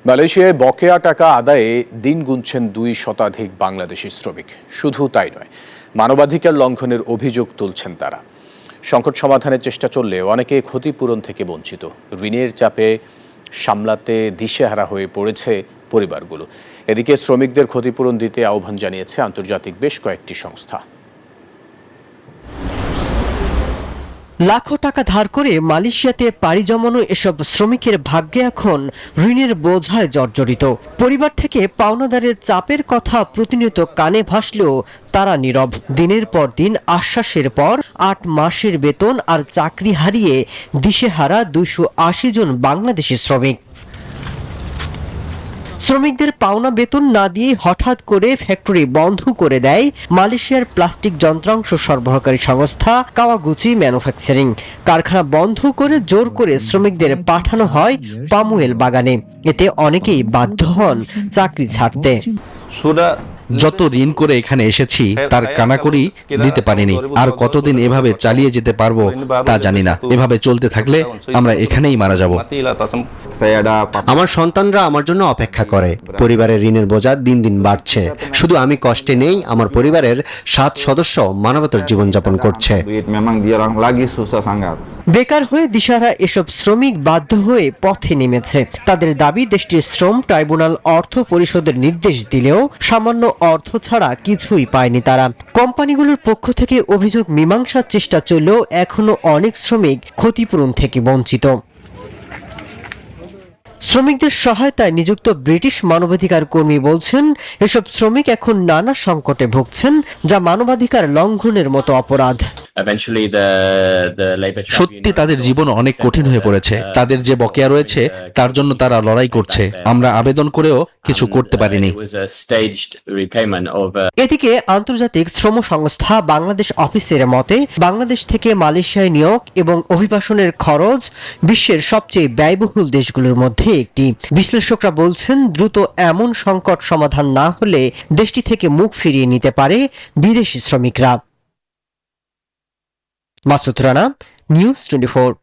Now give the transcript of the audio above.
মালয়েশিয়ায় বকেয়া টাকা আদায়ে দিন গুনছেন 2 শতাধিক বাংলাদেশি শ্রমিক। শুধু তাই নয়, মানবাধিকার লঙ্ঘনের অভিযোগ তুলছেন তারা। সংকট সমাধানের চেষ্টা চললেও অনেকে ক্ষতিপূরণ থেকে বঞ্চিত। ঋণের চাপে সামলাতে দিশেহারা হয়ে পড়েছে পরিবারগুলো। এদিকে শ্রমিকদের ক্ষতিপূরণ দিতে আহ্বান জানিয়েছে আন্তর্জাতিক বেশ কয়েকটি সংস্থা। লাখো টাকা ধার করে মালয়েশিয়াতে পাড়ি জমানো এসব শ্রমিকের ভাগ্যে এখন ঋণের বোঝায় জর্জরিত। পরিবার থেকে পাওনাদারের চাপের কথা প্রতিনিয়ত কানে ভাসলেও তারা নীরব। দিনের পর দিন আশ্বাসের পর 8 মাসের বেতন আর চাকরি হারিয়ে দিশেহারা 280 জন বাংলাদেশি শ্রমিক। শ্রমিকদের পাওনা বেতন না দিয়ে হঠাৎ করে ফ্যাক্টরি বন্ধ করে দেয় মালয়েশিয়ার প্লাস্টিক যন্ত্রাংশ সরবরাহকারী সংস্থা কাওয়াগুচি ম্যানুফ্যাকচারিং। কারখানা বন্ধ করে জোর করে শ্রমিকদের পাঠানো হয় পামুয়েল বাগানে। এতে অনেকেই বাধ্য হন চাকরি ছাড়তে। যত ঋণ করে এখানে এসেছি তার কানাকড়ি দিতে পারিনি। আর কতদিন এভাবে চালিয়ে যেতে পারবো তা জানি না। এভাবে চলতে থাকলে আমরা এখানেই মারা যাব। আমার সন্তানরা আমার জন্য অপেক্ষা করে। পরিবারের ঋণের বোঝা দিন দিন বাড়ছে। শুধু আমি কষ্টে নেই, আমার পরিবারের 7 সদস্য মানবতার জীবনযাপন করছে। বেকার হয়ে দিশাহারা এসব শ্রমিক বাধ্য হয়ে পথে নেমেছে। তাদের দাবি, দেশটির শ্রম ট্রাইব্যুনাল অর্থ পরিশোধের নির্দেশ দিলেও সামান্য অর্থ ছাড়া কিছুই পায়নি তারা। কোম্পানিগুলোর পক্ষ থেকে অভিযোগ মীমাংসার চেষ্টা চললেও এখনো অনেক শ্রমিক ক্ষতিপূরণ থেকে বঞ্চিত। শ্রমিকদের সহায়তায় নিযুক্ত ব্রিটিশ মানবাধিকার কর্মী বলছেন, এসব শ্রমিক এখন নানা সংকটে ভুগছেন, যা মানবাধিকার লঙ্ঘনের মতো অপরাধ। সত্যি তাদের জীবন অনেক কঠিন হয়ে পড়েছে। তাদের যে বকেয়া রয়েছে তার জন্য তারা লড়াই করছে। আমরা আবেদন করেও কিছু করতে পারিনি। এদিকে আন্তর্জাতিক শ্রম সংস্থা বাংলাদেশ অফিসের মতে, বাংলাদেশ থেকে মালয়েশিয়ায় নিয়োগ এবং অভিবাসনের খরচ বিশ্বের সবচেয়ে ব্যয়বহুল দেশগুলোর মধ্যে একটি। বিশ্লেষকরা বলছেন, দ্রুত এমন সংকট সমাধান না হলে দেশটি থেকে মুখ ফিরিয়ে নিতে পারে বিদেশি শ্রমিকরা। মাসুদ রানা, নিউজ 24।